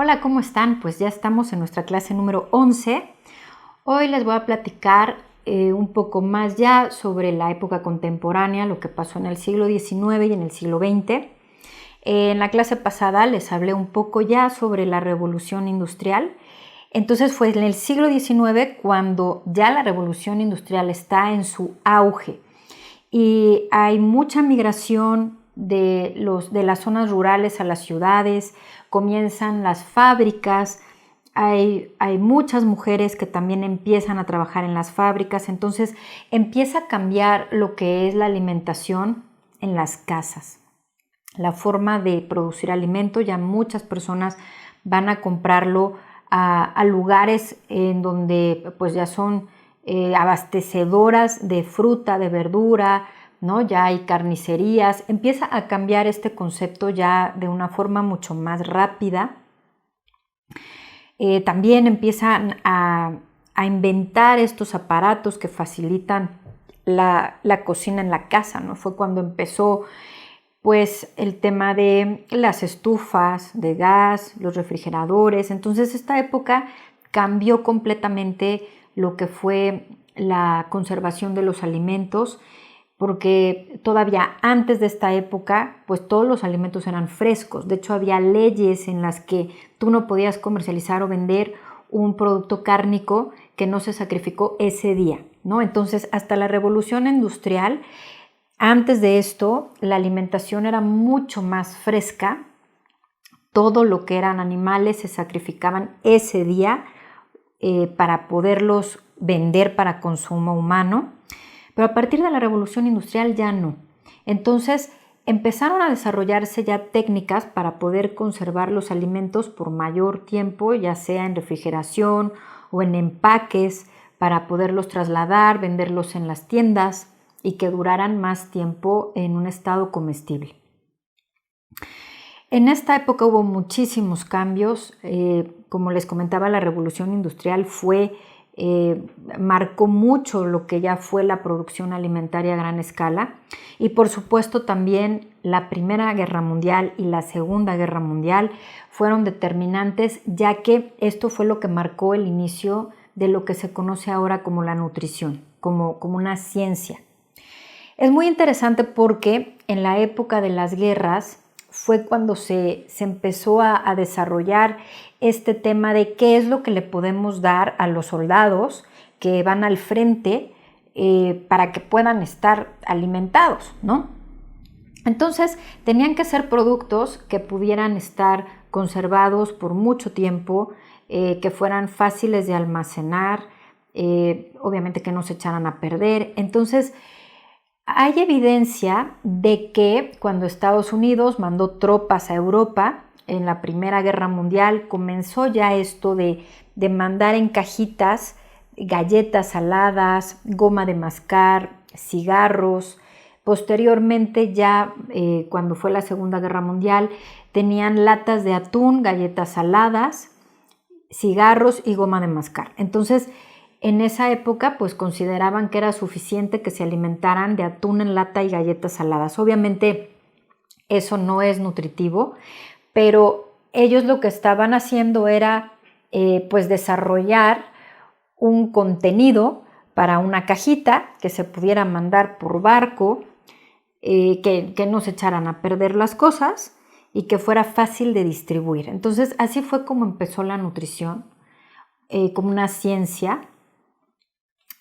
Hola, ¿cómo están? Pues ya estamos en nuestra clase número 11. Hoy les voy a platicar un poco más ya sobre la época contemporánea, lo que pasó en el siglo XIX y en el siglo XX. En la clase pasada les hablé un poco ya sobre la revolución industrial. Entonces fue en el siglo XIX cuando ya la revolución industrial está en su auge y hay mucha migración de las zonas rurales a las ciudades, comienzan las fábricas, hay muchas mujeres que también empiezan a trabajar en las fábricas, entonces empieza a cambiar lo que es la alimentación en las casas. La forma de producir alimento, ya muchas personas van a comprarlo a lugares en donde pues ya son abastecedoras de fruta, de verdura, ¿no? Ya hay carnicerías, empieza a cambiar este concepto ya de una forma mucho más rápida. También empiezan a inventar estos aparatos que facilitan la cocina en la casa, ¿no? Fue cuando empezó pues el tema de las estufas de gas, los refrigeradores. Entonces esta época cambió completamente lo que fue la conservación de los alimentos, porque todavía antes de esta época, pues todos los alimentos eran frescos. De hecho, había leyes en las que tú no podías comercializar o vender un producto cárnico que no se sacrificó ese día, ¿no? Entonces, hasta la revolución industrial, antes de esto, la alimentación era mucho más fresca. Todo lo que eran animales se sacrificaban ese día para poderlos vender para consumo humano. Pero a partir de la revolución industrial ya no. Entonces empezaron a desarrollarse ya técnicas para poder conservar los alimentos por mayor tiempo, ya sea en refrigeración o en empaques, para poderlos trasladar, venderlos en las tiendas y que duraran más tiempo en un estado comestible. En esta época hubo muchísimos cambios. Como les comentaba, la revolución industrial marcó mucho lo que ya fue la producción alimentaria a gran escala, y por supuesto también la Primera Guerra Mundial y la Segunda Guerra Mundial fueron determinantes, ya que esto fue lo que marcó el inicio de lo que se conoce ahora como la nutrición, como una ciencia. Es muy interesante porque en la época de las guerras fue cuando se empezó a desarrollar este tema de qué es lo que le podemos dar a los soldados que van al frente para que puedan estar alimentados, ¿no? Entonces tenían que ser productos que pudieran estar conservados por mucho tiempo, que fueran fáciles de almacenar, obviamente que no se echaran a perder. Entonces hay evidencia de que cuando Estados Unidos mandó tropas a Europa en la Primera Guerra Mundial, comenzó ya esto de mandar en cajitas galletas saladas, goma de mascar, cigarros. Posteriormente ya cuando fue la Segunda Guerra Mundial tenían latas de atún, galletas saladas, cigarros y goma de mascar. Entonces en esa época pues consideraban que era suficiente que se alimentaran de atún en lata y galletas saladas. Obviamente eso no es nutritivo, pero ellos lo que estaban haciendo era pues desarrollar un contenido para una cajita que se pudiera mandar por barco, que no se echaran a perder las cosas y que fuera fácil de distribuir. Entonces así fue como empezó la nutrición, como una ciencia.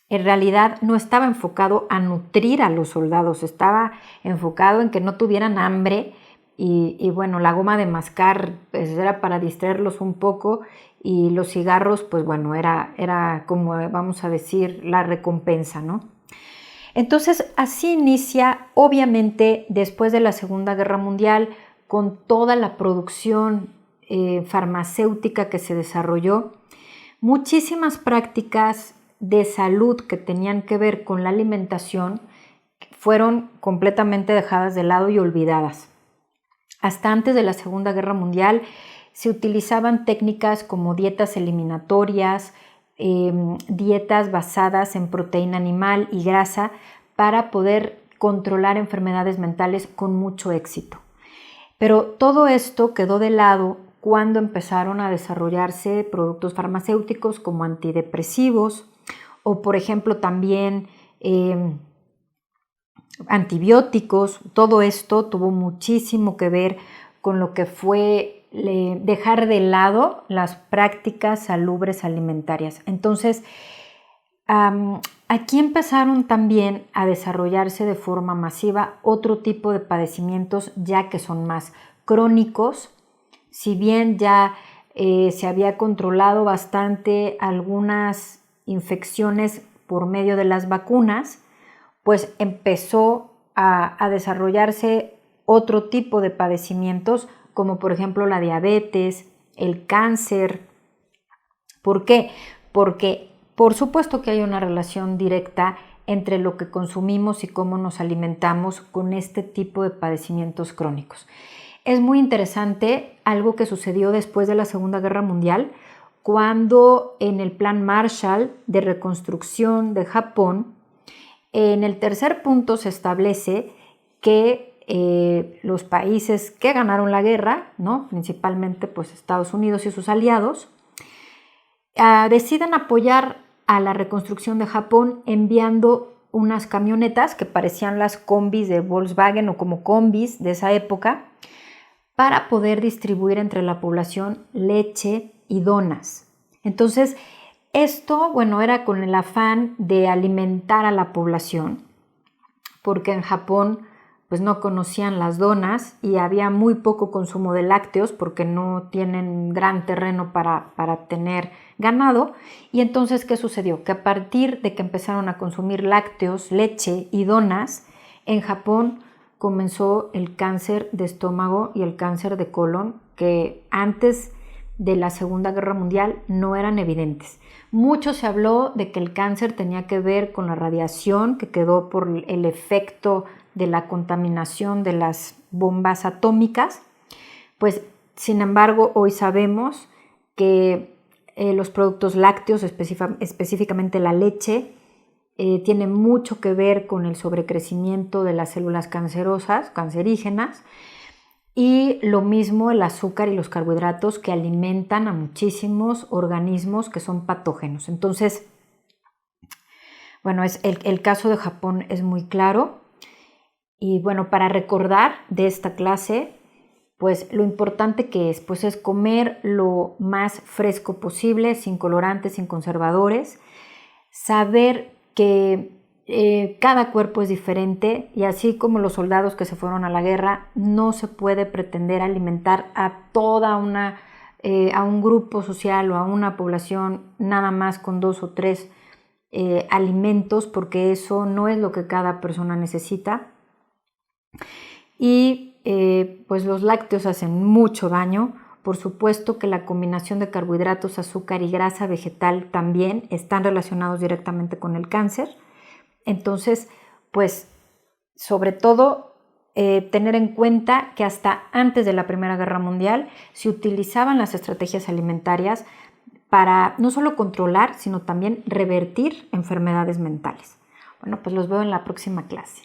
En realidad no estaba enfocado a nutrir a los soldados, estaba enfocado en que no tuvieran hambre y bueno, la goma de mascar pues era para distraerlos un poco, y los cigarros pues bueno, era como vamos a decir la recompensa, ¿no? Entonces así inicia, obviamente después de la Segunda Guerra Mundial, con toda la producción farmacéutica que se desarrolló, muchísimas prácticas de salud que tenían que ver con la alimentación fueron completamente dejadas de lado y olvidadas. Hasta antes de la Segunda Guerra Mundial se utilizaban técnicas como dietas eliminatorias, dietas basadas en proteína animal y grasa para poder controlar enfermedades mentales con mucho éxito. Pero todo esto quedó de lado cuando empezaron a desarrollarse productos farmacéuticos como antidepresivos o, por ejemplo, también antibióticos. Todo esto tuvo muchísimo que ver con lo que fue dejar de lado las prácticas salubres alimentarias. Entonces, aquí empezaron también a desarrollarse de forma masiva otro tipo de padecimientos ya que son más crónicos. Si bien ya se había controlado bastante algunas infecciones por medio de las vacunas, pues empezó a desarrollarse otro tipo de padecimientos como por ejemplo la diabetes, el cáncer. ¿Por qué? Porque por supuesto que hay una relación directa entre lo que consumimos y cómo nos alimentamos con este tipo de padecimientos crónicos. Es muy interesante algo que sucedió después de la Segunda Guerra Mundial, cuando en el Plan Marshall de reconstrucción de Japón, en el tercer punto se establece que los países que ganaron la guerra, ¿no? Principalmente pues, Estados Unidos y sus aliados, deciden apoyar a la reconstrucción de Japón enviando unas camionetas que parecían las combis de Volkswagen o como combis de esa época para poder distribuir entre la población leche y donas. Entonces, esto, bueno, era con el afán de alimentar a la población, porque en Japón pues no conocían las donas y había muy poco consumo de lácteos porque no tienen gran terreno para tener ganado. Y entonces, ¿qué sucedió? Que a partir de que empezaron a consumir lácteos, leche y donas, en Japón comenzó el cáncer de estómago y el cáncer de colon, que antes de la Segunda Guerra Mundial no eran evidentes. Mucho se habló de que el cáncer tenía que ver con la radiación que quedó por el efecto de la contaminación de las bombas atómicas. Pues, sin embargo, hoy sabemos que los productos lácteos, específicamente la leche, tiene mucho que ver con el sobrecrecimiento de las células cancerígenas, y lo mismo el azúcar y los carbohidratos que alimentan a muchísimos organismos que son patógenos. Entonces, bueno, el caso de Japón es muy claro. Y bueno, para recordar de esta clase, pues lo importante que es, pues es comer lo más fresco posible, sin colorantes, sin conservadores, saber que cada cuerpo es diferente y así como los soldados que se fueron a la guerra, no se puede pretender alimentar a a un grupo social o a una población nada más con 2 o 3 alimentos, porque eso no es lo que cada persona necesita. Y pues los lácteos hacen mucho daño. Por supuesto que la combinación de carbohidratos, azúcar y grasa vegetal también están relacionados directamente con el cáncer. Entonces, pues sobre todo tener en cuenta que hasta antes de la Primera Guerra Mundial se utilizaban las estrategias alimentarias para no solo controlar, sino también revertir enfermedades mentales. Bueno, pues los veo en la próxima clase.